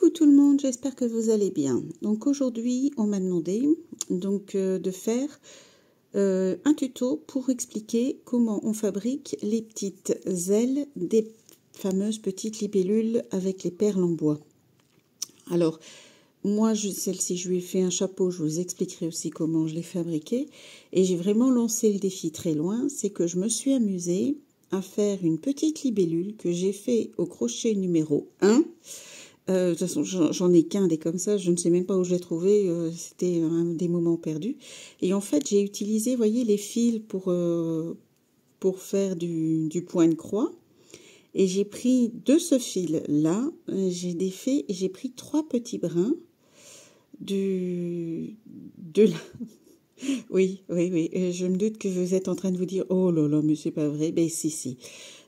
Coucou tout le monde, j'espère que vous allez bien. Donc aujourd'hui, on m'a demandé de faire un tuto pour expliquer comment on fabrique les petites ailes des fameuses petites libellules avec les perles en bois. Alors, moi, celle-ci, je lui ai fait un chapeau, je vous expliquerai aussi comment je l'ai fabriqué. Et j'ai vraiment lancé le défi très loin, c'est que je me suis amusée à faire une petite libellule que j'ai fait au crochet numéro 1. De toute façon, j'en ai qu'un des comme ça, je ne sais même pas où je l'ai trouvé, c'était un des moments perdus. Et en fait, j'ai utilisé, vous voyez, les fils pour faire du point de croix. Et j'ai pris de ce fil-là, j'ai défait et j'ai pris 3 petits brins de la... Oui, je me doute que vous êtes en train de vous dire, oh là là, mais c'est pas vrai. Ben si.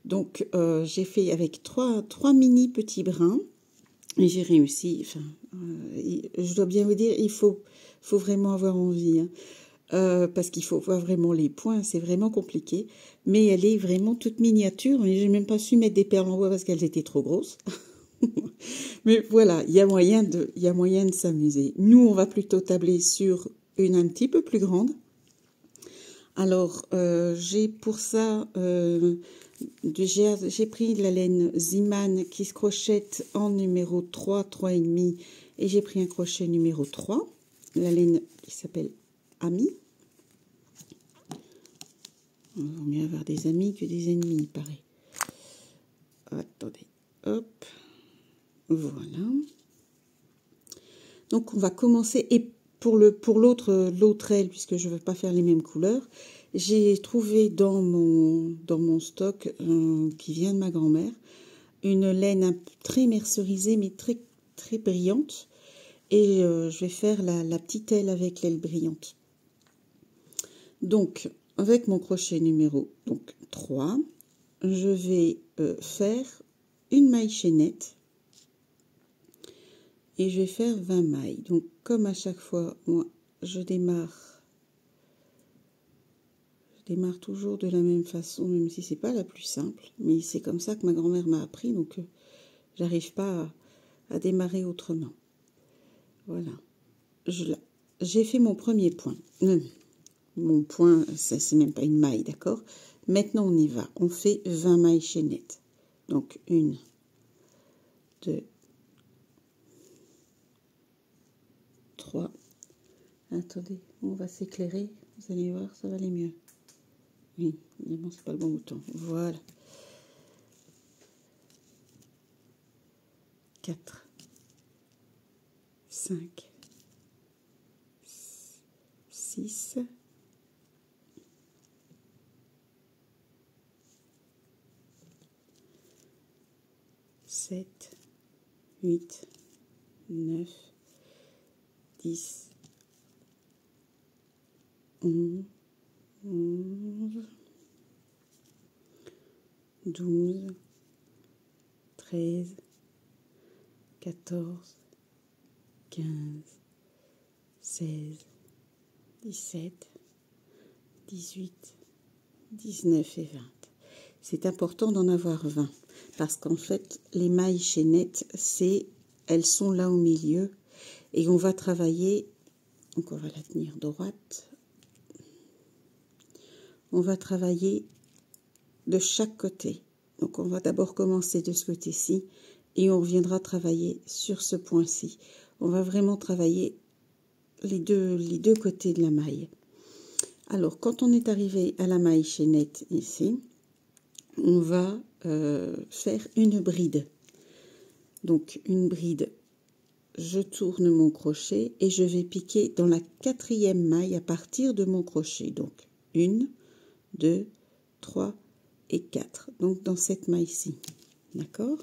Donc, j'ai fait avec trois mini petits brins. Et j'ai réussi, enfin, je dois bien vous dire, il faut vraiment avoir envie, hein, parce qu'il faut voir vraiment les points, c'est vraiment compliqué, mais elle est vraiment toute miniature, et j'ai même pas su mettre des perles en bois parce qu'elles étaient trop grosses. Mais voilà, il y a moyen de s'amuser. Nous, on va plutôt tabler sur une un petit peu plus grande. Alors, j'ai pour ça... j'ai pris de la laine Ziman qui se crochette en numéro 3, 3,5 et j'ai pris un crochet numéro 3, la laine qui s'appelle Ami. Il vaut mieux avoir des amis que des ennemis, il paraît. Attendez, hop, voilà. Donc on va commencer, et pour l'autre aile, puisque je ne veux pas faire les mêmes couleurs, j'ai trouvé dans mon stock, qui vient de ma grand-mère, une laine très mercerisée, mais très, très brillante. Et je vais faire la petite aile avec l'aile brillante. Donc, avec mon crochet numéro 3, je vais faire une maille chaînette. Et je vais faire 20 mailles. Donc, comme à chaque fois, moi, je démarre toujours de la même façon, même si c'est pas la plus simple. Mais c'est comme ça que ma grand-mère m'a appris, donc j'arrive pas à démarrer autrement. Voilà. J'ai fait mon premier point. Mon point, ça c'est même pas une maille, d'accord? Maintenant, on y va. On fait 20 mailles chaînettes. Donc, 1, 2, 3. Attendez, on va s'éclairer. Vous allez voir, ça va aller mieux. Oui, évidemment, c'est pas le bon bouton. Voilà. 4, 5, 6, 7, 8, 9, 10, 11, 12, 13, 14, 15, 16, 17, 18, 19 et 20. C'est important d'en avoir 20 parce qu'en fait, les mailles chaînettes, elles sont là au milieu et on va travailler, donc on va la tenir droite, on va travailler de chaque côté. Donc on va d'abord commencer de ce côté-ci et on reviendra travailler sur ce point-ci. On va vraiment travailler les deux côtés de la maille. Alors quand on est arrivé à la maille chaînette ici, on va faire une bride. Donc une bride, je tourne mon crochet et je vais piquer dans la 4e maille à partir de mon crochet. Donc 1, 2, 3 et 4. Donc dans cette maille-ci. D'accord?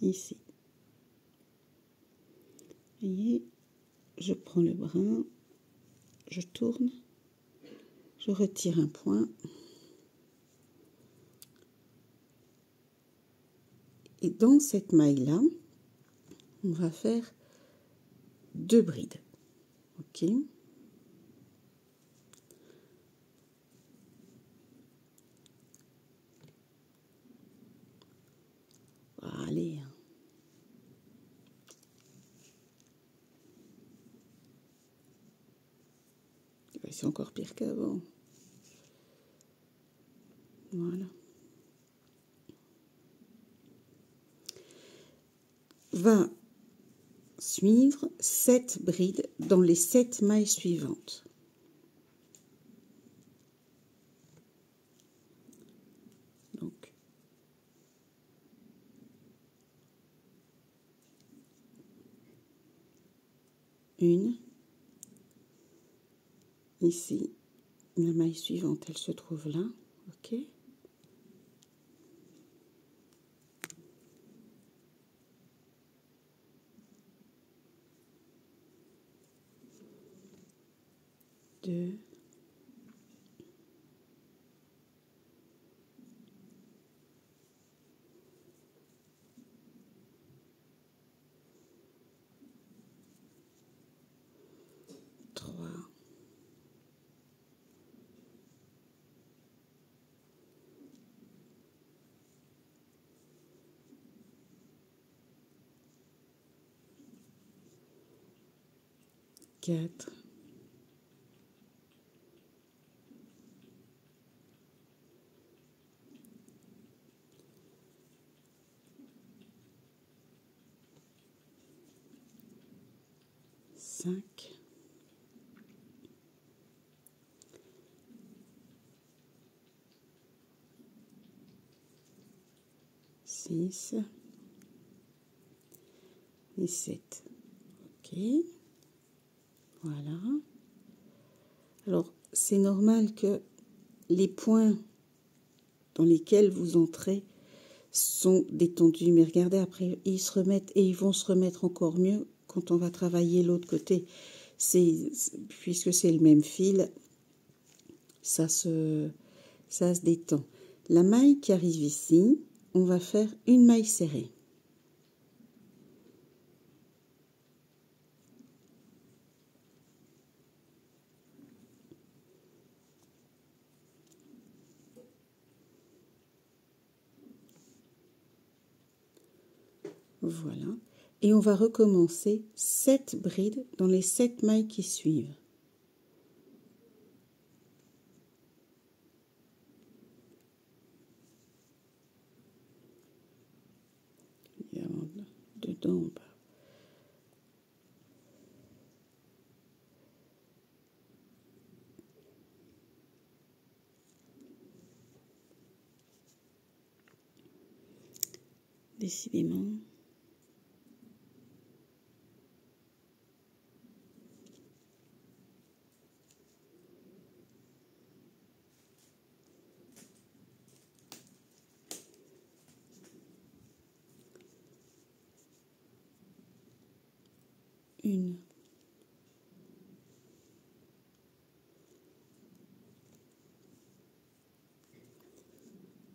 Ici. Vous voyez, je prends le brin, je tourne, je retire un point. Et dans cette maille-là, on va faire 2 brides. Ok? Allez. c'est encore pire qu'avant. Voilà. Va suivre 7 brides dans les 7 mailles suivantes. Donc, une, ici, la maille suivante, elle se trouve là, ok. Deux, trois, quatre, cinq, six et 7. Ok, voilà. Alors, c'est normal que les points dans lesquels vous entrez sont détendus, mais regardez, après, ils se remettent et ils vont se remettre encore mieux quand on va travailler l'autre côté. Puisque c'est le même fil, ça se détend. La maille qui arrive ici, on va faire une maille serrée. Voilà. Et on va recommencer 7 brides dans les 7 mailles qui suivent. Et dedans, on va décidément. Une.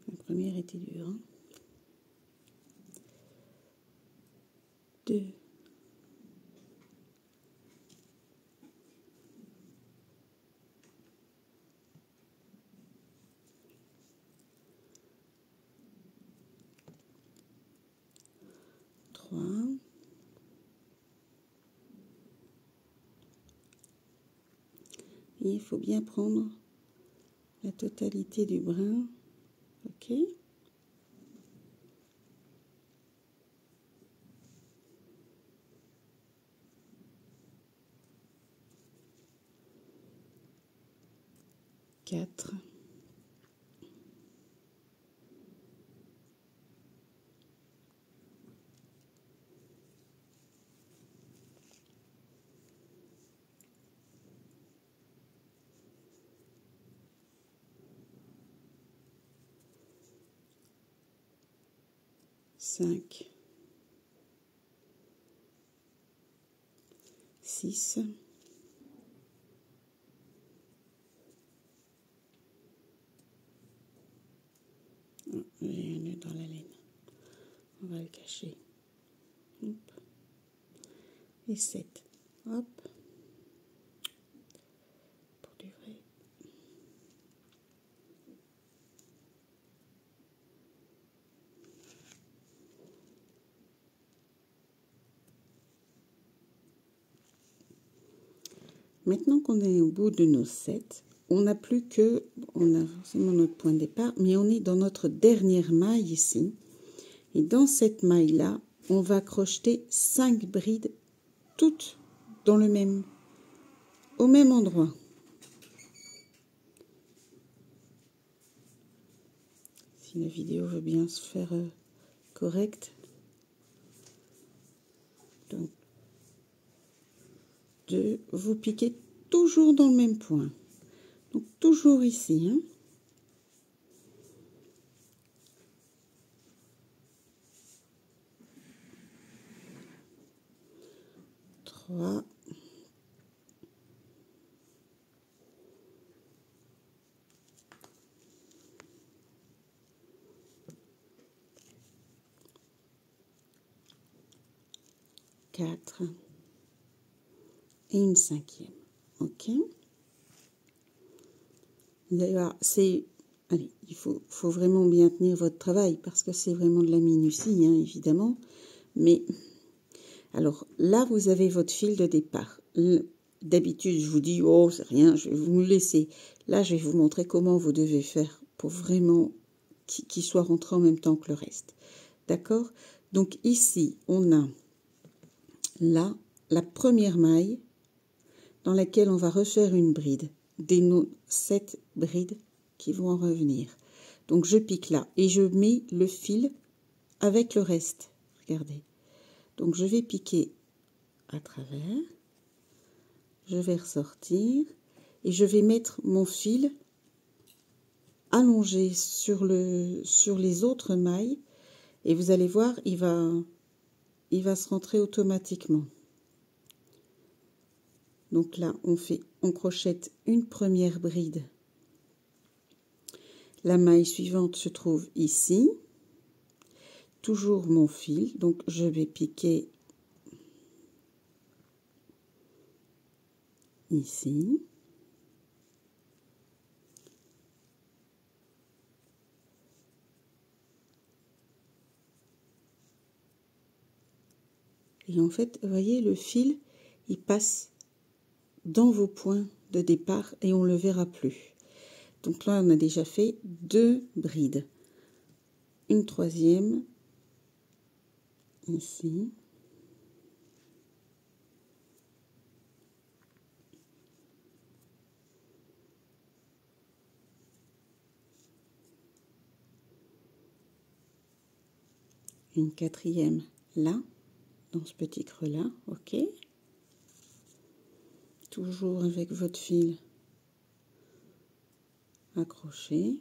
La première était dure. Hein. 2. 3. Et il faut bien prendre la totalité du brin. Ok. 4. 5. 6. J'ai un nœud dans la laine. On va le cacher. Hop. Et 7. Hop. Pour du vrai. maintenant qu'on est au bout de nos 7, on n'a plus que, on a forcément notre point de départ, mais on est dans notre dernière maille ici. Et dans cette maille-là, on va crocheter 5 brides, toutes dans le même, au même endroit. Si la vidéo veut bien se faire correcte. Donc, vous piquez toujours dans le même point. Donc, toujours ici. Hein. Trois. 4 et une 5e. Ok. Là, c'est, allez, il faut vraiment bien tenir votre travail parce que c'est vraiment de la minutie, hein, évidemment. Mais alors là, vous avez votre fil de départ. D'habitude, je vous dis, oh, c'est rien, je vais vous le laisser. Là, je vais vous montrer comment vous devez faire pour vraiment qu'il soit rentré en même temps que le reste. D'accord? Donc ici, on a là la première maille dans laquelle on va refaire une bride, des 7 brides qui vont en revenir. Donc je pique là et je mets le fil avec le reste. Regardez. Donc je vais piquer à travers, je vais ressortir et je vais mettre mon fil allongé sur les autres mailles et vous allez voir, il va se rentrer automatiquement. Donc là, on crochette une première bride. La maille suivante se trouve ici. Toujours mon fil, donc je vais piquer ici. Et en fait, vous voyez, le fil, il passe dans vos points de départ et on ne le verra plus. Donc là, on a déjà fait 2 brides. Une 3e ici. Une 4e là, dans ce petit creux là, ok. Toujours avec votre fil accroché.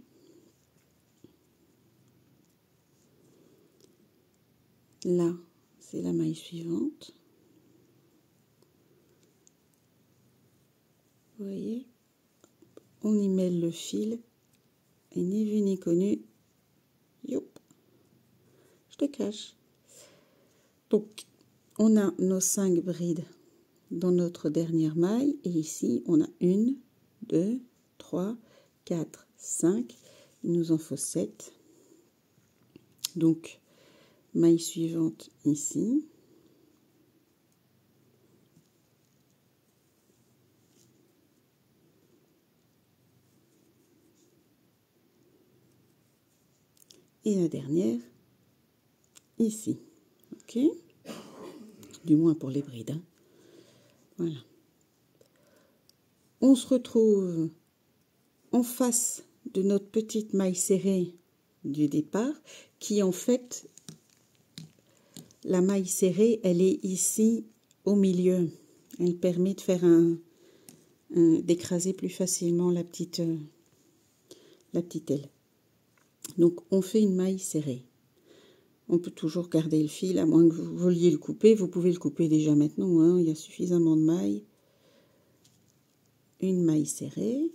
Là, c'est la maille suivante. Vous voyez, on y mêle le fil et ni vu ni connu, youp, je te cache. Donc, on a nos 5 brides dans notre dernière maille et ici, on a 1, 2, 3, 4, 5. Il nous en faut 7. Donc, maille suivante ici. Et la dernière ici. Ok? Du moins pour les brides. Hein. Voilà. On se retrouve en face de notre petite maille serrée du départ, qui en fait, la maille serrée, elle est ici au milieu. Elle permet de faire d'écraser plus facilement la petite aile. Donc on fait une maille serrée. On peut toujours garder le fil, à moins que vous vouliez le couper. Vous pouvez le couper déjà maintenant, hein, il y a suffisamment de mailles. Une maille serrée.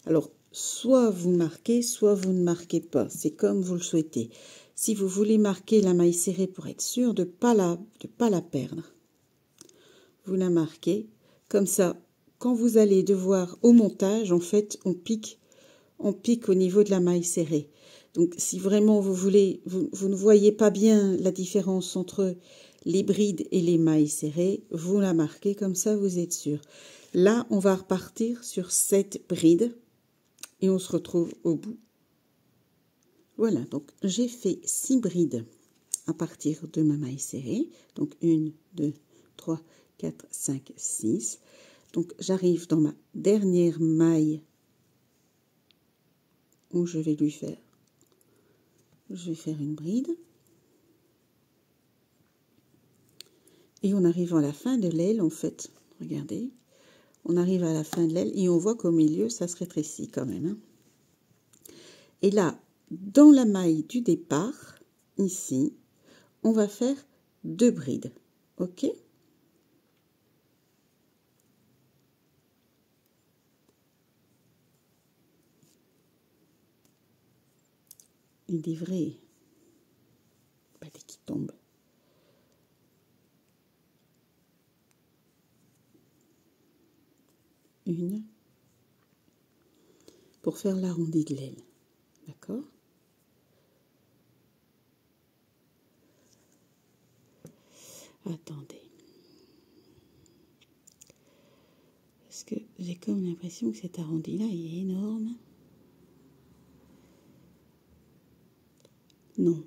Alors, soit vous marquez, soit vous ne marquez pas. C'est comme vous le souhaitez. Si vous voulez marquer la maille serrée pour être sûr de ne pas la perdre, vous la marquez. Comme ça, quand vous allez devoir au montage, en fait, on pique au niveau de la maille serrée. Donc, si vraiment vous voulez, vous ne voyez pas bien la différence entre les brides et les mailles serrées, vous la marquez, comme ça vous êtes sûr. Là, on va repartir sur 7 brides et on se retrouve au bout. Voilà, donc j'ai fait 6 brides à partir de ma maille serrée. Donc 1, 2, 3, 4, 5, 6. Donc j'arrive dans ma dernière maille où je vais faire une bride. Et on arrive à la fin de l'aile, en fait. Regardez. On arrive à la fin de l'aile et on voit qu'au milieu, ça se rétrécit quand même. Hein. Et là, dans la maille du départ, ici, on va faire 2 brides. OK? Il est vrai. Pas dès qu'il tombe. Une. Pour faire l'arrondi de l'aile. D'accord? Attendez. Parce que j'ai comme l'impression que cet arrondi-là est énorme. Non,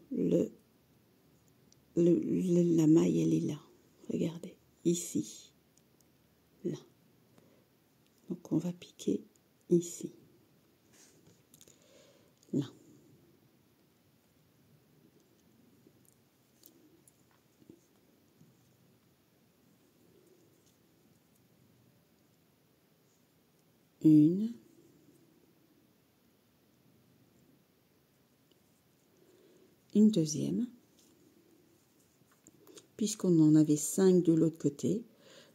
la maille, elle est là. Regardez, ici. Là. Donc, on va piquer ici. Là. Une. Une deuxième. Puisqu'on en avait 5 de l'autre côté,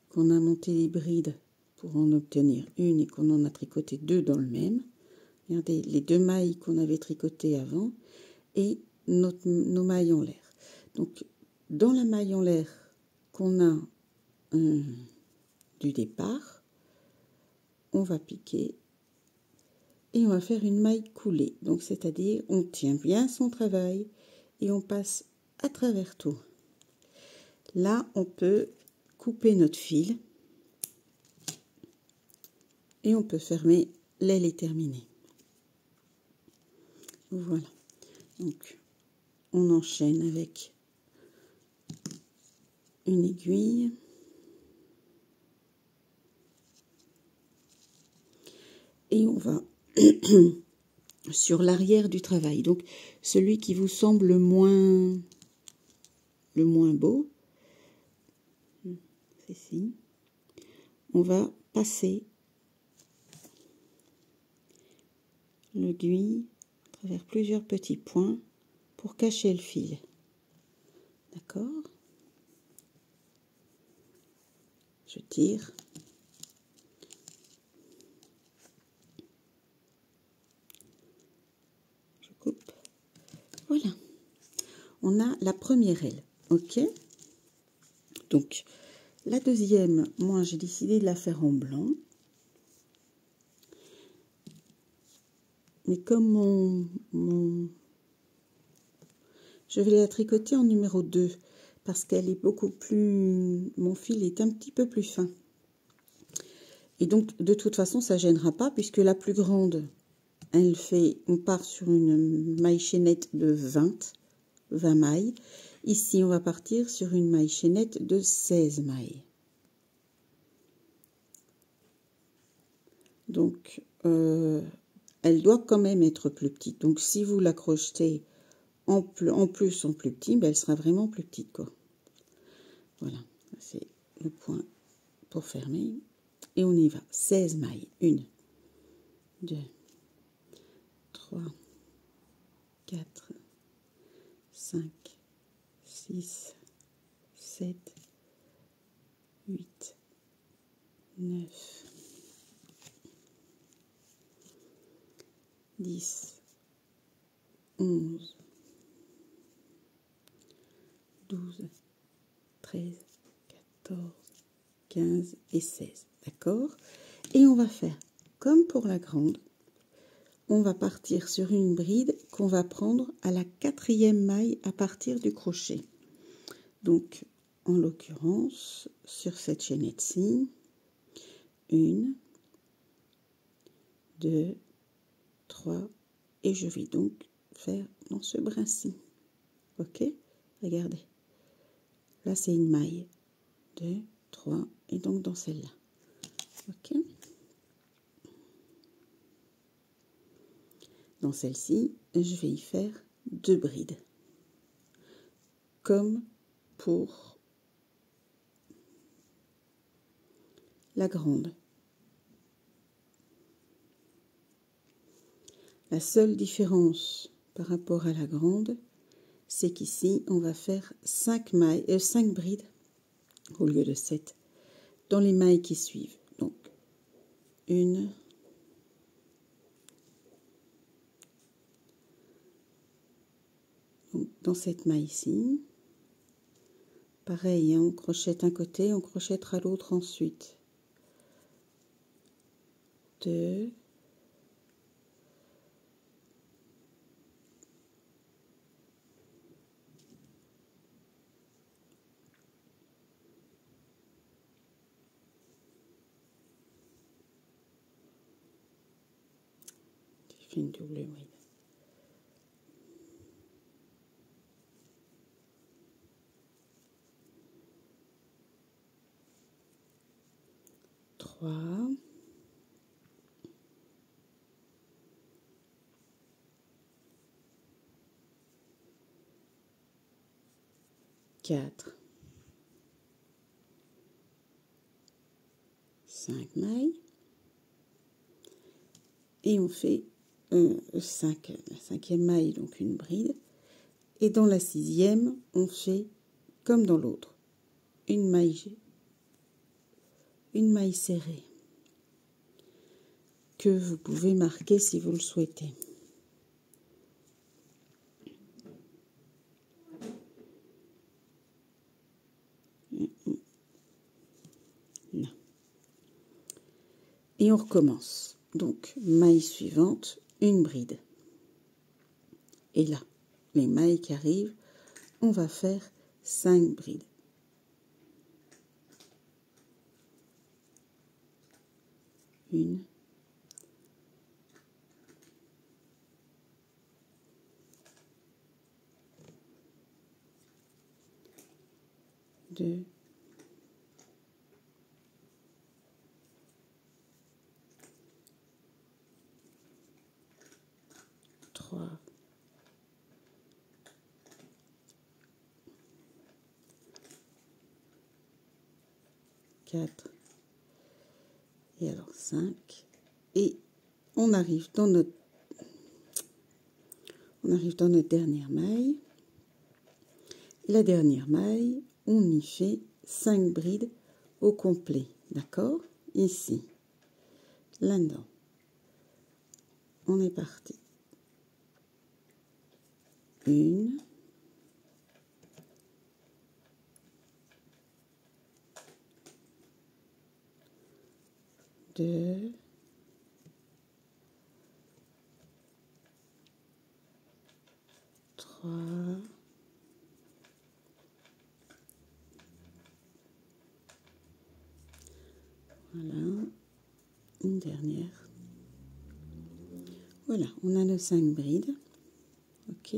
qu'on a monté les brides pour en obtenir une et qu'on en a tricoté 2 dans le même. Regardez les 2 mailles qu'on avait tricotées avant et nos mailles en l'air. Donc, dans la maille en l'air qu'on a du départ, on va piquer et on va faire une maille coulée. Donc, c'est-à-dire, on tient bien son travail et on passe à travers tout. Là, on peut couper notre fil et on peut fermer, l'aile est terminée. Voilà. Donc, on enchaîne avec une aiguille. Et on va sur l'arrière du travail. Donc, celui qui vous semble le moins beau, c'est ici. On va passer l'aiguille à travers plusieurs petits points pour cacher le fil. D'accord? Je tire. Je coupe. Voilà. On a la première aile. OK? Donc, la deuxième, moi, j'ai décidé de la faire en blanc. Mais comme je vais la tricoter en numéro 2 parce qu'elle est beaucoup plus... Mon fil est un petit peu plus fin. Et donc, de toute façon, ça ne gênera pas puisque la plus grande, elle fait... On part sur une maille chaînette de 20 mailles. Ici, on va partir sur une maille chaînette de 16 mailles. Donc, elle doit quand même être plus petite. Donc, si vous la crochetez en plus petit, ben, elle sera vraiment plus petite, quoi. Voilà, c'est le point pour fermer. Et on y va. 16 mailles. 1, 2, 3, 4, 5, 6, 7, 8, 9, 10, 11, 12, 13, 14, 15 et 16. D'accord? Et on va faire comme pour la grande. On va partir sur une bride qu'on va prendre à la 4e maille à partir du crochet. Donc, en l'occurrence, sur cette chaînette-ci, 1, 2, 3, et je vais donc faire dans ce brin-ci. Ok? Regardez. Là, c'est une maille. 2, 3, et donc dans celle-là. Ok? Dans celle-ci, je vais y faire 2 brides. Comme pour la grande. La seule différence par rapport à la grande, c'est qu'ici, on va faire 5 brides au lieu de 7 dans les mailles qui suivent. Donc, 1, dans cette maille-ci, pareil, hein, on crochette un côté, on crochettera l'autre ensuite. 2, 3, une double bride. Trois, 4, 5 mailles, et on fait la cinquième maille, donc une bride, et dans la 6e, on fait comme dans l'autre, une maille serrée, que vous pouvez marquer si vous le souhaitez. Non. Et on recommence. Donc, maille suivante, une bride. Et là, les mailles qui arrivent, on va faire 5 brides. Une, deux, 3, 4, et alors 5, et on arrive dans notre dernière maille. La dernière maille, on y fait 5 brides au complet, d'accord? Ici, là-dedans, on est parti. 1, 2, 3, voilà, une dernière. Voilà, on a nos 5 brides. Ok.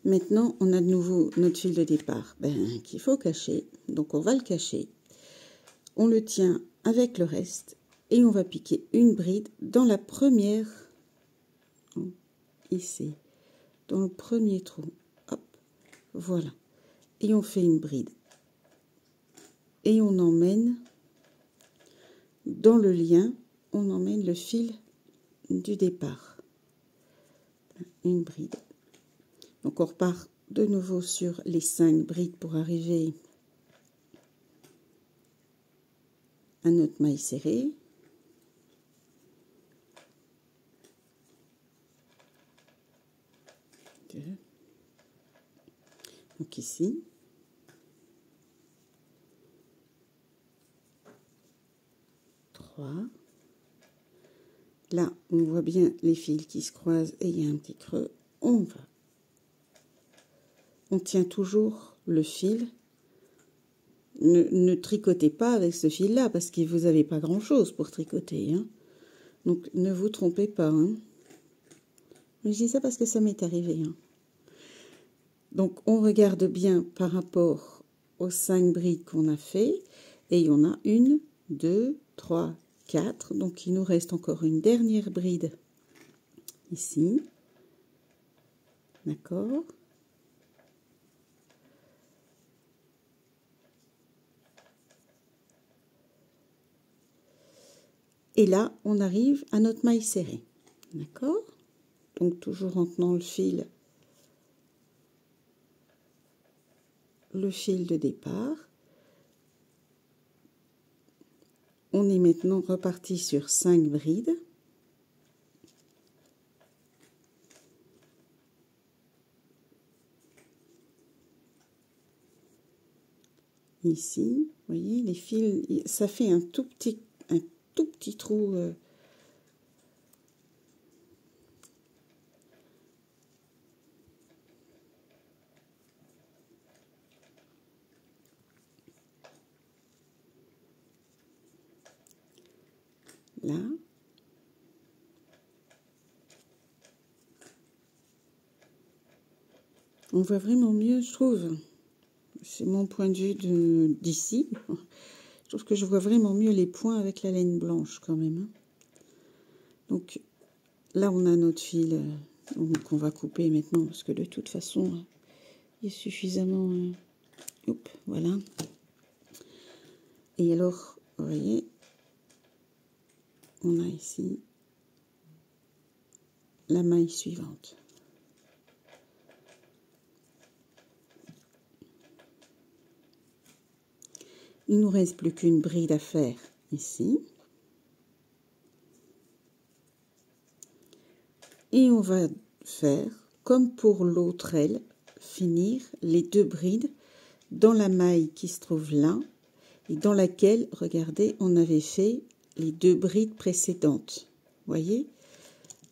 Maintenant, on a de nouveau notre fil de départ qu'il faut cacher. Donc, on va le cacher. On le tient avec le reste et on va piquer une bride dans la première, ici, dans le premier trou. Hop, voilà. Et on fait une bride. Et on emmène dans le lien, on emmène le fil du départ. Une bride. Donc on repart de nouveau sur les 5 brides pour arriver à notre maille serrée. Donc ici. 3. Là, on voit bien les fils qui se croisent et il y a un petit creux. On tient toujours le fil. Ne tricotez pas avec ce fil-là, parce que vous n'avez pas grand-chose pour tricoter. Hein. Donc, ne vous trompez pas. Hein. Je dis ça parce que ça m'est arrivé. Hein. Donc, on regarde bien par rapport aux 5 brides qu'on a fait. Et il y en a 1, 2, 3, 4. Donc, il nous reste encore une dernière bride ici. D'accord. Et là, on arrive à notre maille serrée. D'accord? Donc, toujours en tenant le fil de départ. On est maintenant reparti sur 5 brides. Ici, vous voyez, les fils, ça fait un tout petit trou. Là. On voit vraiment mieux, je trouve. C'est mon point de vue d'ici. Je trouve que je vois vraiment mieux les points avec la laine blanche quand même. Hein. Donc là, on a notre fil qu'on va couper maintenant parce que de toute façon, il est suffisamment... hop, voilà. Et alors, vous voyez, on a ici la maille suivante. Il nous reste plus qu'une bride à faire ici. Et on va faire, comme pour l'autre aile, finir les 2 brides dans la maille qui se trouve là et dans laquelle, regardez, on avait fait les 2 brides précédentes. Voyez?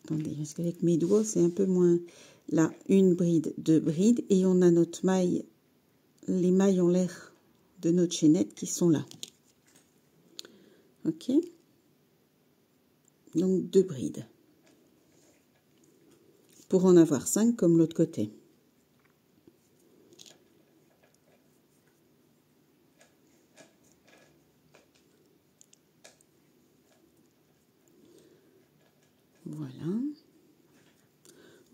Attendez, parce qu'avec mes doigts, c'est un peu moins... Là, 1 bride, 2 brides, et on a notre maille, les mailles en l'air de notre chaînette qui sont là. Ok? Donc 2 brides. Pour en avoir 5 comme l'autre côté. Voilà.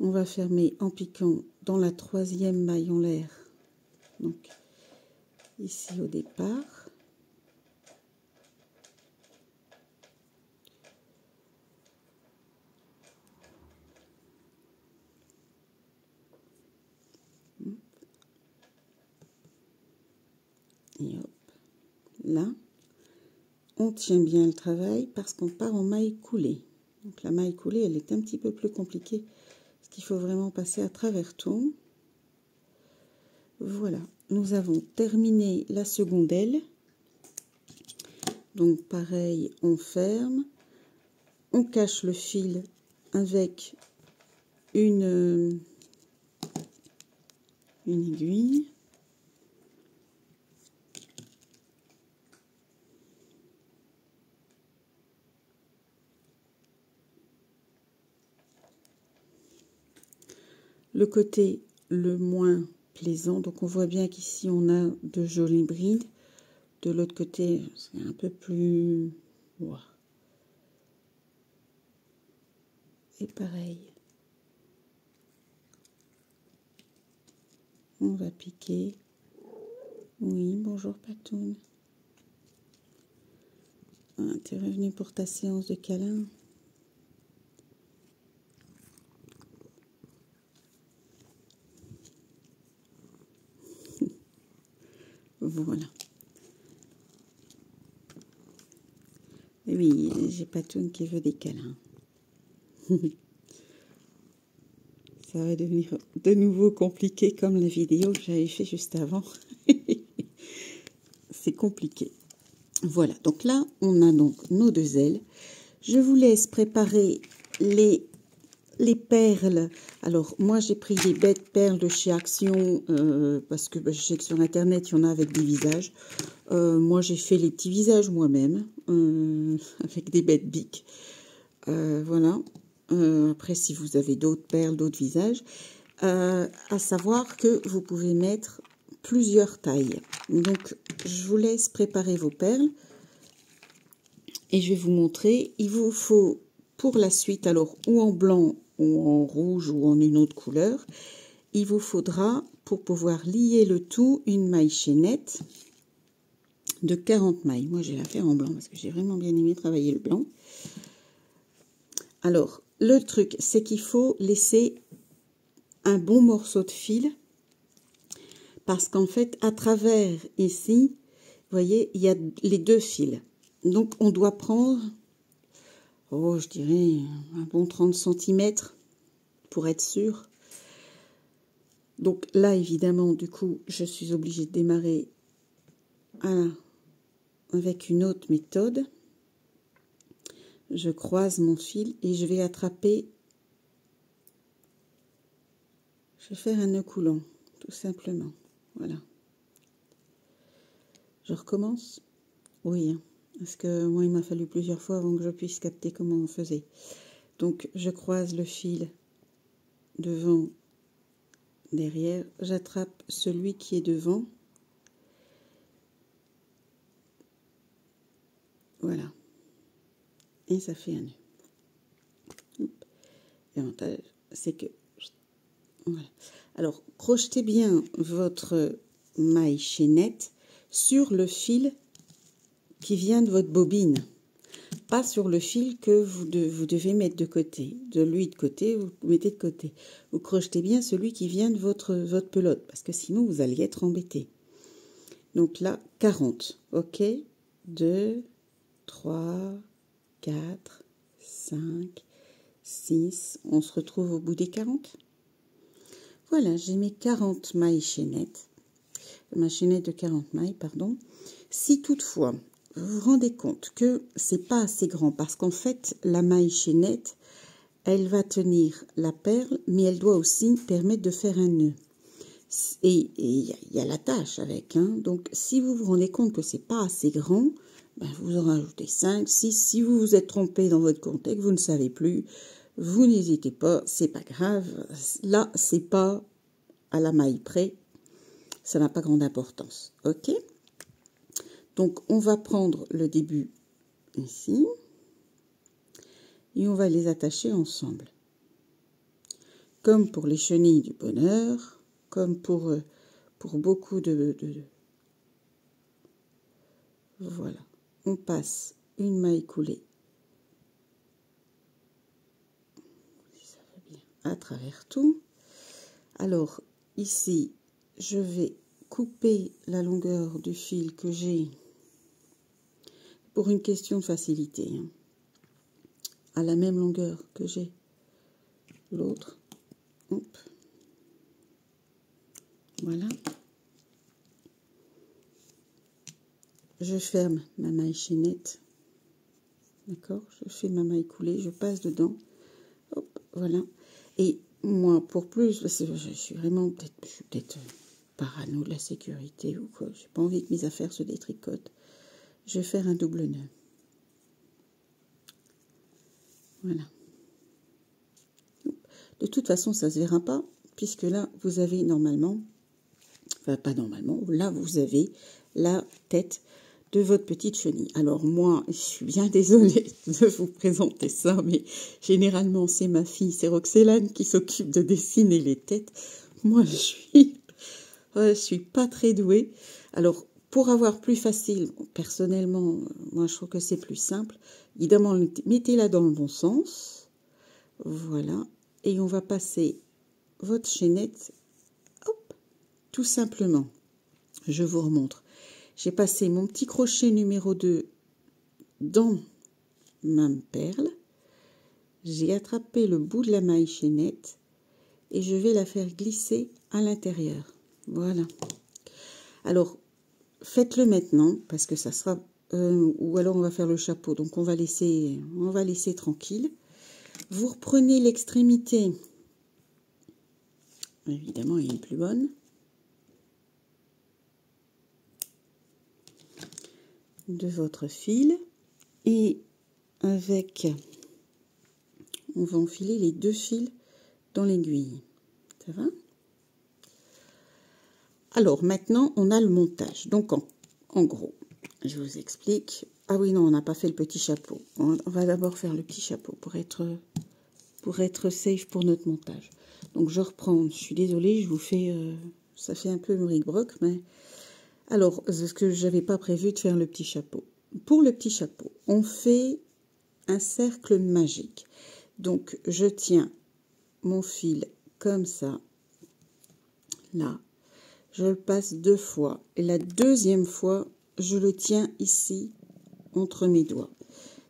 On va fermer en piquant dans la 3e maille en l'air. Donc ici au départ. Et hop, là, on tient bien le travail parce qu'on part en maille coulée. Donc la maille coulée, elle est un petit peu plus compliquée parce qu'il faut vraiment passer à travers tout. Voilà, nous avons terminé la seconde aile. Donc pareil, on ferme, on cache le fil avec une aiguille. Le côté le moins plaisant, donc on voit bien qu'ici on a de jolies brides. De l'autre côté, c'est un peu plus... Wow. Et pareil. On va piquer. Oui, bonjour Patoun. Ah, t'es revenu pour ta séance de câlin. Voilà. Et oui, j'ai Patoun qui veut des câlins. Ça va devenir de nouveau compliqué comme la vidéo que j'avais fait juste avant. C'est compliqué. Voilà, donc là, on a donc nos 2 ailes. Je vous laisse préparer les les perles, alors moi j'ai pris des bêtes perles de chez Action parce que je sais que sur internet il y en a avec des visages. Moi j'ai fait les petits visages moi-même avec des bêtes bic. Voilà. Après si vous avez d'autres perles, d'autres visages, à savoir que vous pouvez mettre plusieurs tailles. Donc je vous laisse préparer vos perles et je vais vous montrer. Il vous faut pour la suite, alors ou en blanc ou en rouge ou en une autre couleur, il vous faudra pour pouvoir lier le tout une maille chaînette de 40 mailles. Moi je vais la faire en blanc parce que j'ai vraiment bien aimé travailler le blanc. Alors le truc c'est qu'il faut laisser un bon morceau de fil parce qu'en fait à travers ici, vous voyez, il y a les deux fils. Donc on doit prendre, oh je dirais un bon 30 cm pour être sûr. Donc là évidemment du coup je suis obligée de démarrer avec une autre méthode. Je croise mon fil et je vais attraper, je vais faire un nœud coulant tout simplement. Voilà. Je recommence? Oui, hein, parce que moi il m'a fallu plusieurs fois avant que je puisse capter comment on faisait. Donc je croise le fil devant, derrière, j'attrape celui qui est devant. Voilà. Et ça fait un nœud. L'avantage, c'est que... Voilà. Alors, crochetez bien votre maille chaînette sur le fil qui vient de votre bobine. Pas sur le fil que vous devez mettre de côté. De lui de côté, vous mettez de côté. Vous crochetez bien celui qui vient de votre pelote, parce que sinon vous allez être embêté. Donc là, 40. Ok. 2, 3, 4, 5, 6. On se retrouve au bout des 40. Voilà, j'ai mes 40 mailles chaînettes. Ma chaînette de 40 mailles, pardon. Si toutefois, vous vous rendez compte que c'est pas assez grand, parce qu'en fait, la maille chaînette, elle va tenir la perle, mais elle doit aussi permettre de faire un nœud. Et il y a l'attache avec, hein. Donc, si vous vous rendez compte que c'est pas assez grand, ben, vous en rajoutez 5, 6. Si vous vous êtes trompé dans votre compte et que vous ne savez plus, vous n'hésitez pas, c'est pas grave. Là, c'est pas à la maille près, ça n'a pas grande importance. Ok? Donc, on va prendre le début ici et on va les attacher ensemble. Comme pour les chenilles du bonheur, comme pour beaucoup de... Voilà. On passe une maille coulée, si ça va bien, à travers tout. Alors, ici, je vais couper la longueur du fil que j'ai pour une question de facilité, hein, à la même longueur que j'ai l'autre. Hop. Voilà. Je ferme ma maille chaînette. D'accord? Je fais ma maille coulée, je passe dedans. Hop, voilà. Et moi, pour plus, parce que je suis vraiment peut-être parano de la sécurité ou quoi. J'ai pas envie que mes affaires se détricotent. Je vais faire un double nœud. Voilà. De toute façon, ça ne se verra pas, puisque là, vous avez normalement, enfin pas normalement, là, vous avez la tête de votre petite chenille. Alors moi, je suis bien désolée de vous présenter ça, mais généralement, c'est ma fille, c'est Roxelane qui s'occupe de dessiner les têtes. Moi, je suis pas très douée. Alors, pour avoir plus facile, personnellement, moi, je trouve que c'est plus simple. Évidemment, mettez-la dans le bon sens. Voilà. Et on va passer votre chaînette, hop, tout simplement. Je vous remontre. J'ai passé mon petit crochet numéro 2 dans ma perle. J'ai attrapé le bout de la maille chaînette et je vais la faire glisser à l'intérieur. Voilà. Alors, faites-le maintenant parce que ça sera... ou alors on va faire le chapeau. Donc, on va laisser tranquille. Vous reprenez l'extrémité, évidemment elle est plus bonne, de votre fil et avec, on va enfiler les 2 fils dans l'aiguille. Ça va? Alors maintenant on a le montage. Donc en gros, je vous explique. Ah oui, non, on n'a pas fait le petit chapeau. On va d'abord faire le petit chapeau pour être safe pour notre montage. Donc je reprends, je suis désolée, je vous fais, ça fait un peu bric-broc, mais alors, ce que je n'avais pas prévu de faire le petit chapeau. Pour le petit chapeau, on fait un cercle magique. Donc je tiens mon fil comme ça, là, je le passe 2 fois, et la deuxième fois, je le tiens ici, entre mes doigts.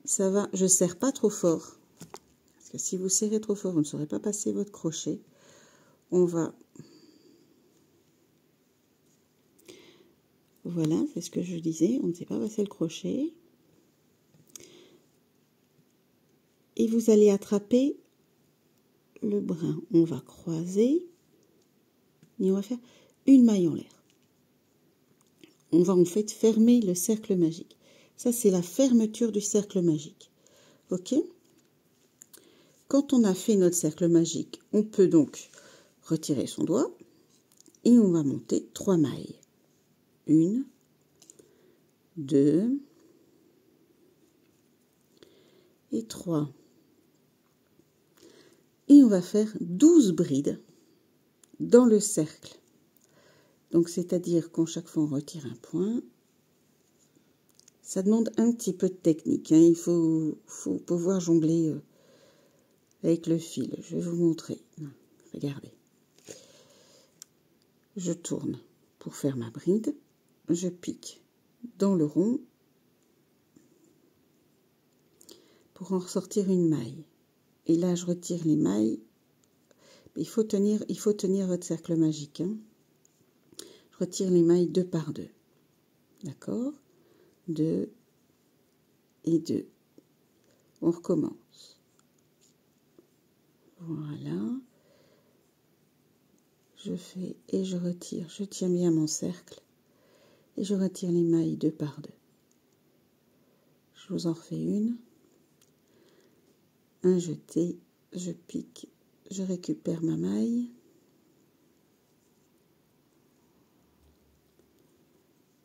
Ça va, je ne serre pas trop fort, parce que si vous serrez trop fort, vous ne saurez pas passer votre crochet. On va... Voilà, c'est ce que je disais, on ne sait pas passer le crochet. Et vous allez attraper le brin. On va croiser, et on va faire une maille en l'air. On va en fait fermer le cercle magique. Ça, c'est la fermeture du cercle magique. Ok? Quand on a fait notre cercle magique, on peut donc retirer son doigt et on va monter 3 mailles. 1, 2 et 3. Et on va faire 12 brides dans le cercle. Donc, c'est-à-dire qu'en chaque fois, on retire un point. Ça demande un petit peu de technique. Hein. Il faut pouvoir jongler avec le fil. Je vais vous montrer. Regardez. Je tourne pour faire ma bride. Je pique dans le rond pour en ressortir une maille. Et là, je retire les mailles. Il faut tenir votre cercle magique. Hein. Je retire les mailles 2 par 2. D'accord? 2 et 2. On recommence. Voilà. Je fais et je retire. Je tiens bien mon cercle. Et je retire les mailles 2 par 2. Je vous en refais une. Un jeté. Je pique. Je récupère ma maille.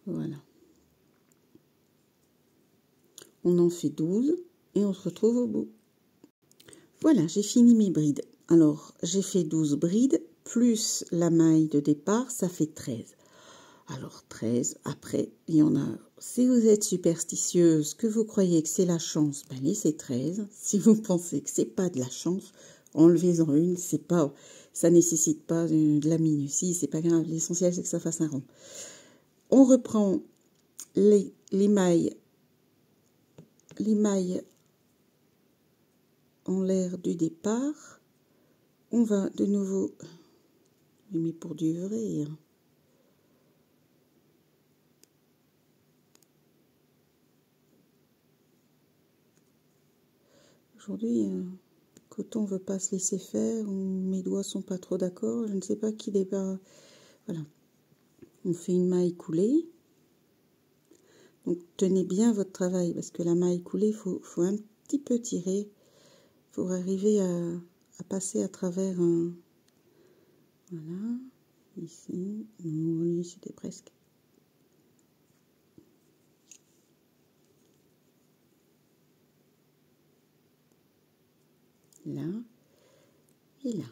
Voilà. On en fait 12 et on se retrouve au bout. Voilà, j'ai fini mes brides. Alors, j'ai fait 12 brides, plus la maille de départ, ça fait 13. Alors, 13, après, il y en a... Si vous êtes superstitieuse, que vous croyez que c'est la chance, ben laissez 13. Si vous pensez que c'est pas de la chance, enlevez-en une. C'est pas, ça nécessite pas de la minutie, c'est pas grave. L'essentiel, c'est que ça fasse un rond. On reprend les mailles en l'air du départ. On va de nouveau, mais pour du vrai, hein. Aujourd'hui, coton ne veut pas se laisser faire, mes doigts sont pas trop d'accord, je ne sais pas qui débat. Voilà, on fait une maille coulée. Donc tenez bien votre travail parce que la maille coulée, faut un petit peu tirer pour arriver à passer à travers un... Voilà, ici, oui, c'était presque. Là et là.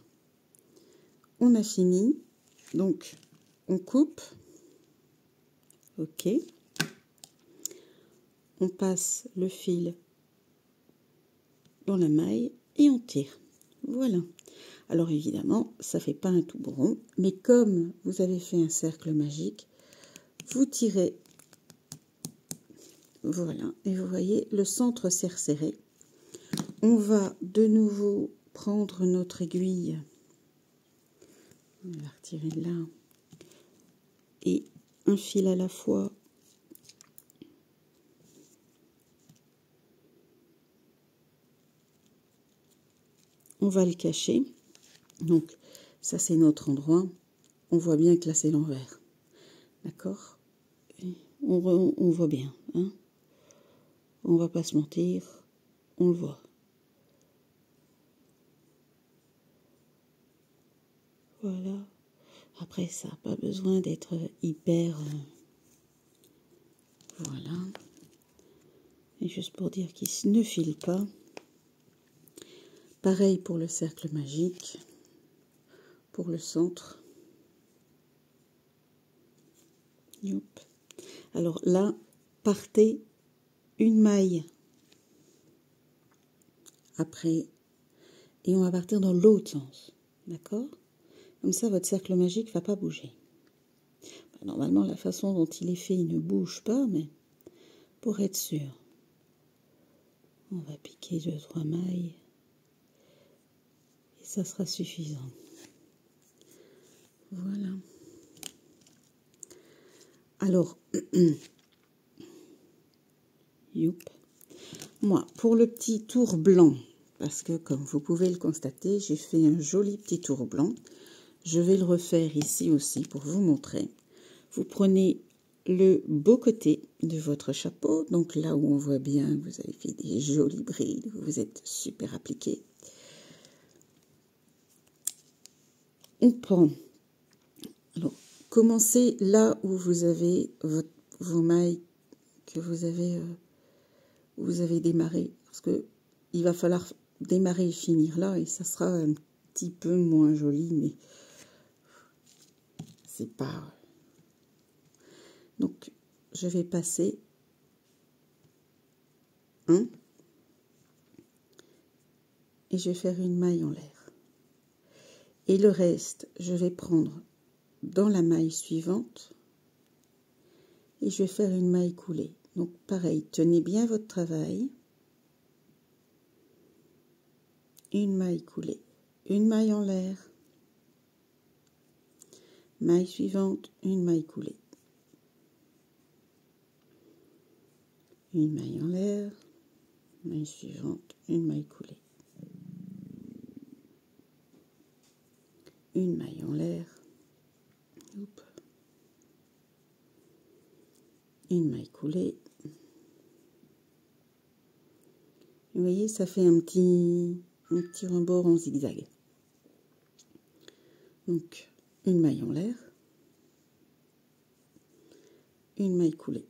On a fini, donc on coupe, ok, on passe le fil dans la maille et on tire. Voilà. Alors évidemment, ça fait pas un tout rond, mais comme vous avez fait un cercle magique, vous tirez, voilà, et vous voyez, le centre s'est resserré. On va de nouveau prendre notre aiguille, on va la retirer là, et un fil à la fois. on va le cacher. Donc, ça, c'est notre endroit. On voit bien que là, c'est l'envers. D'accord? On voit bien. Hein? On va pas se mentir. On le voit. Voilà. Après, ça n'a pas besoin d'être hyper... voilà. Et juste pour dire qu'il ne file pas. Pareil pour le cercle magique. Pour le centre. Youp. Alors là, partez une maille après et on va partir dans l'autre sens. D'accord? Comme ça, votre cercle magique ne va pas bouger. Normalement, la façon dont il est fait, il ne bouge pas, mais pour être sûr, on va piquer 2-3 mailles et ça sera suffisant. Voilà. Alors, youp. Moi, pour le petit tour blanc, parce que comme vous pouvez le constater, j'ai fait un joli petit tour blanc. Je vais le refaire ici aussi pour vous montrer. Vous prenez le beau côté de votre chapeau, donc là où on voit bien, vous avez fait des jolies brides, vous êtes super appliqué. On prend, alors commencez là où vous avez vos mailles que vous avez démarré, parce que il va falloir démarrer et finir là, et ça sera un petit peu moins joli, mais c'est pas... Donc, je vais passer un et je vais faire une maille en l'air. Et le reste, je vais prendre dans la maille suivante et je vais faire une maille coulée. Donc, pareil, tenez bien votre travail. Une maille coulée, une maille en l'air, maille suivante, une maille coulée. Une maille en l'air, maille suivante, une maille coulée. Une maille en l'air, une maille coulée. Vous voyez, ça fait un petit rebord en zigzag. Donc, une maille en l'air, une maille coulée.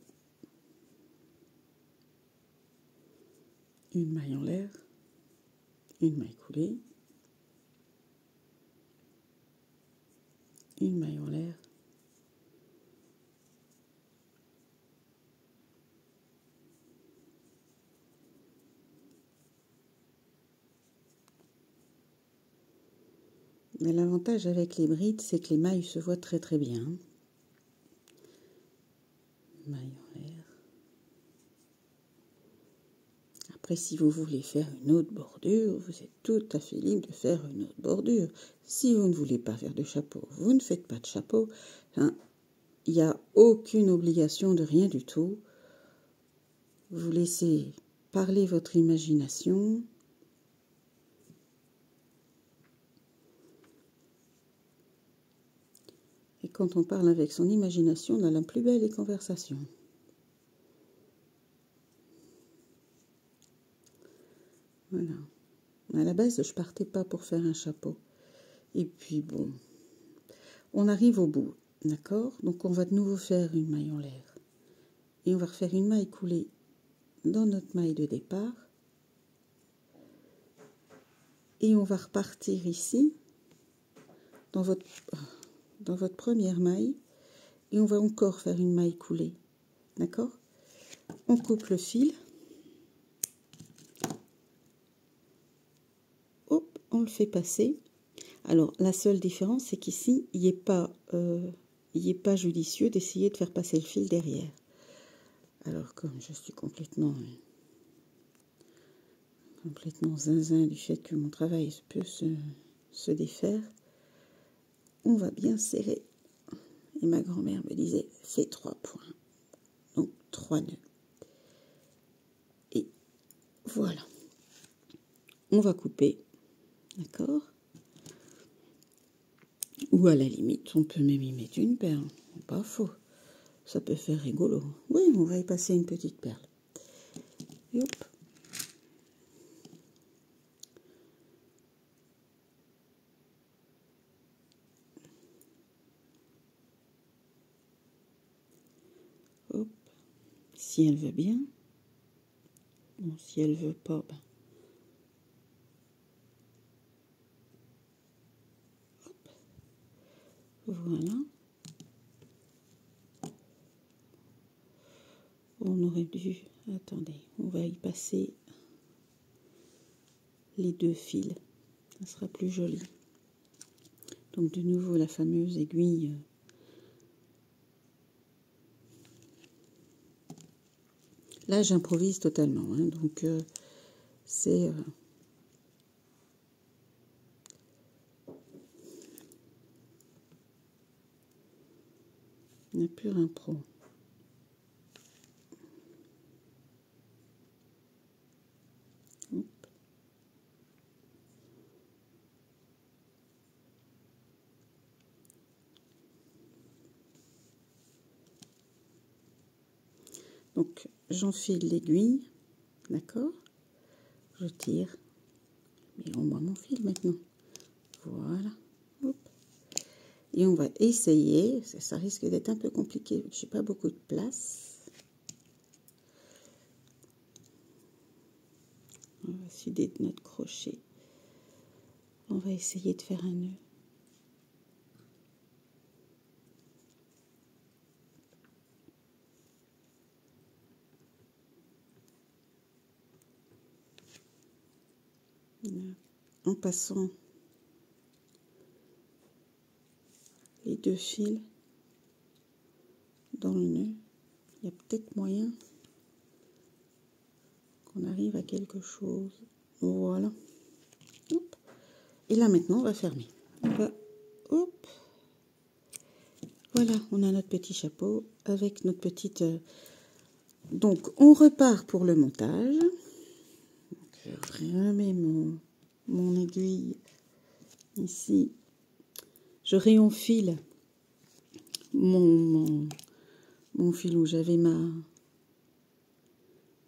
Une maille en l'air, une maille coulée. Une maille en l'air. Mais l'avantage avec les brides, c'est que les mailles se voient très très bien. Maille en l'air. Après, si vous voulez faire une autre bordure, vous êtes tout à fait libre de faire une autre bordure. Si vous ne voulez pas faire de chapeau, vous ne faites pas de chapeau. Hein, il n'y a aucune obligation de rien du tout. Vous laissez parler votre imagination. Et quand on parle avec son imagination, on a la plus belle des conversations. Voilà. À la base, je partais pas pour faire un chapeau. Et puis bon, on arrive au bout, d'accord? Donc on va de nouveau faire une maille en l'air. Et on va refaire une maille coulée dans notre maille de départ. Et on va repartir ici, dans votre première maille. Et on va encore faire une maille coulée, d'accord? On coupe le fil. Hop, on le fait passer. Alors, la seule différence, c'est qu'ici, il n'est pas judicieux d'essayer de faire passer le fil derrière. Alors, comme je suis complètement zinzin du fait que mon travail peut se défaire, on va bien serrer. Et ma grand-mère me disait, fais 3 points. Donc, 3 nœuds. Et voilà. On va couper. D'accord? Ou à la limite, on peut même y mettre une perle. Pas faux. Ça peut faire rigolo. Oui, on va y passer une petite perle. Et hop. Hop. Si elle veut bien. Bon, si elle veut pas, ben. Hop. Voilà. On aurait dû... Attendez, on va y passer les deux fils. Ça sera plus joli. Donc de nouveau la fameuse aiguille. Là j'improvise totalement. Hein, donc c'est... un pur impro. Hop. Donc j'enfile l'aiguille, d'accord? Je tire. Mais on voit mon fil maintenant. Voilà. Hop. Et on va essayer, ça risque d'être un peu compliqué, je n'ai pas beaucoup de place. On va suder de notre crochet. On va essayer de faire un nœud. En passant les deux fils dans le nœud, il y a peut-être moyen qu'on arrive à quelque chose. Voilà. Hop. Et là maintenant on va fermer. On va, hop. Voilà, on a notre petit chapeau avec notre petite... Donc on repart pour le montage. Donc, je remets mon aiguille ici. Je réenfile mon fil où j'avais ma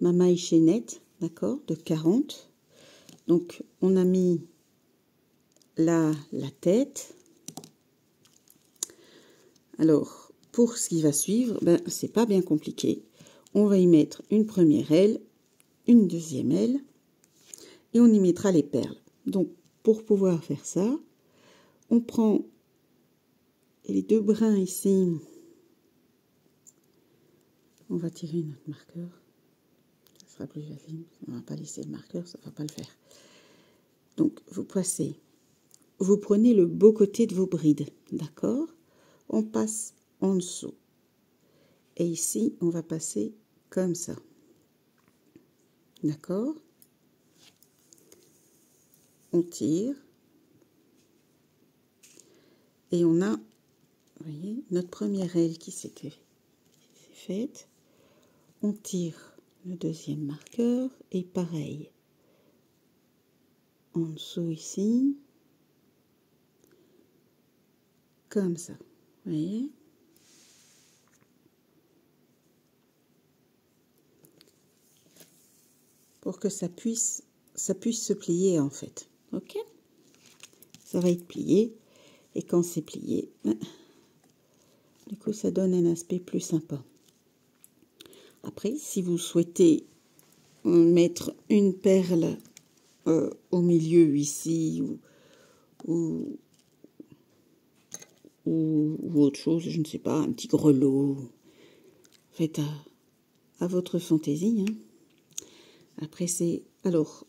maille chaînette, d'accord, de 40. Donc on a mis là la tête. Alors pour ce qui va suivre, ben c'est pas bien compliqué. On va y mettre une première aile, une deuxième aile et on y mettra les perles. Donc pour pouvoir faire ça, on prend les deux brins ici. On va tirer notre marqueur. Ça sera plus facile. On va pas laisser le marqueur, ça va pas le faire. Donc vous passez, vous prenez le beau côté de vos brides, d'accord? On passe en dessous. Et ici, on va passer comme ça. D'accord? On tire. Et on a, vous voyez, notre première aile qui s'est faite. On tire le deuxième marqueur et pareil. En dessous ici. Comme ça. Vous voyez? Pour que ça puisse se plier en fait. Ok? Ça va être plié. Et quand c'est plié, du coup ça donne un aspect plus sympa. Après, si vous souhaitez mettre une perle au milieu ici ou autre chose, je ne sais pas, un petit grelot, faites à votre fantaisie. Hein. Après c'est... Alors,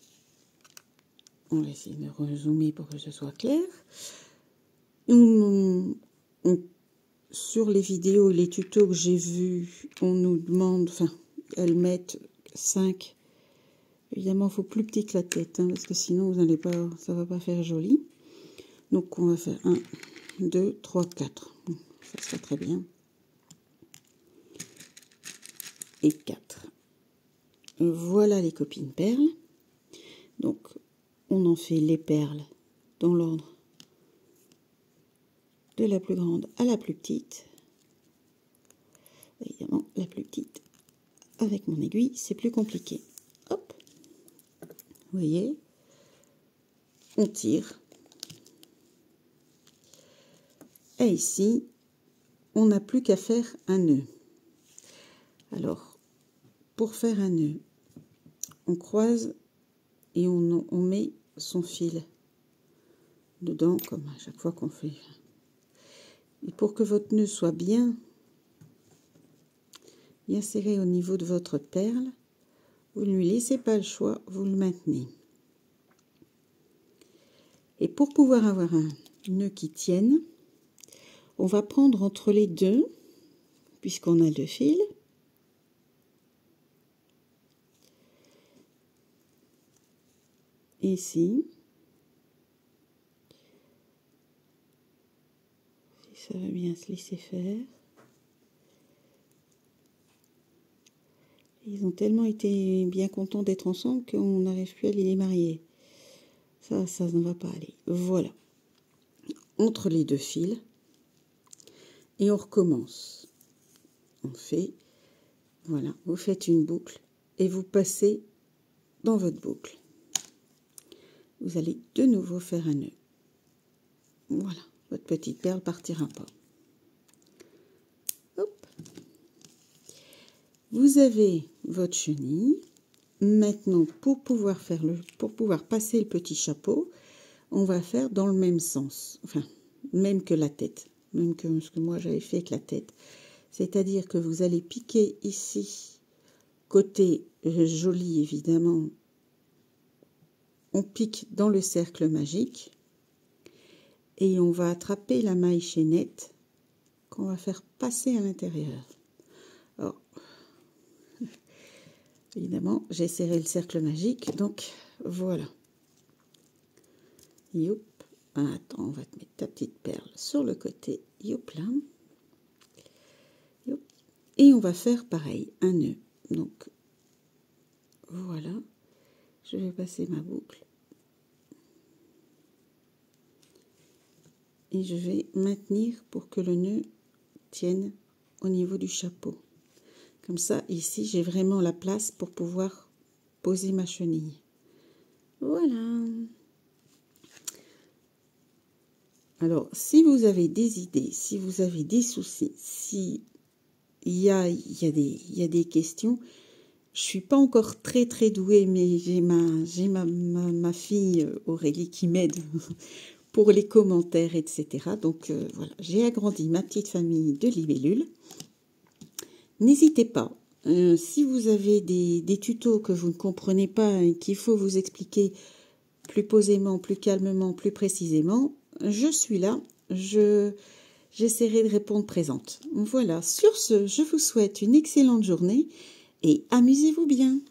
on va essayer de rezoomer pour que ce soit clair. Sur les vidéos, les tutos que j'ai vus, on nous demande, enfin, elles mettent 5. Évidemment, il faut plus petit que la tête, hein, parce que sinon, vous allez pas, ça va pas faire joli. Donc, on va faire 1, 2, 3, 4. Ça sera très bien. Et 4. Voilà les copines perles. Donc, on en fait les perles dans l'ordre de la plus grande à la plus petite. Évidemment, la plus petite avec mon aiguille, c'est plus compliqué. Hop, vous voyez, on tire. Et ici, on n'a plus qu'à faire un nœud. Alors, pour faire un nœud, on croise et on met son fil dedans, comme à chaque fois qu'on fait. Et pour que votre nœud soit bien serré au niveau de votre perle, vous ne lui laissez pas le choix, vous le maintenez. Et pour pouvoir avoir un nœud qui tienne, on va prendre entre les deux, puisqu'on a 2 fils, ici, si ça va bien se laisser faire. Ils ont tellement été bien contents d'être ensemble qu'on n'arrive plus à les marier. Ça ne va pas aller. Voilà. Entre les 2 fils. Et on recommence. On fait, voilà, vous faites une boucle et vous passez dans votre boucle. Vous allez de nouveau faire un nœud. Voilà, votre petite perle partira pas. Hop. Vous avez votre chenille. Maintenant, pour pouvoir passer le petit chapeau, on va faire dans le même sens. Enfin, même que la tête. Même que ce que moi j'avais fait avec la tête. C'est-à-dire que vous allez piquer ici, côté joli évidemment, on pique dans le cercle magique et on va attraper la maille chaînette qu'on va faire passer à l'intérieur. Alors, évidemment, j'ai serré le cercle magique, donc voilà. Youp. Attends, on va te mettre ta petite perle sur le côté. Youp là. Youp. Et on va faire pareil, un nœud. Donc, voilà. Je vais passer ma boucle. Et je vais maintenir pour que le nœud tienne au niveau du chapeau. Comme ça, ici, j'ai vraiment la place pour pouvoir poser ma chenille. Voilà. Alors, si vous avez des idées, si vous avez des soucis, si il y a des questions, je suis pas encore très douée, mais j'ai ma fille Aurélie qui m'aide pour les commentaires, etc. Donc voilà, j'ai agrandi ma petite famille de libellules. N'hésitez pas, si vous avez des tutos que vous ne comprenez pas et qu'il faut vous expliquer plus posément, plus calmement, plus précisément, je suis là, j'essaierai de répondre présente. Voilà, sur ce, je vous souhaite une excellente journée et amusez-vous bien.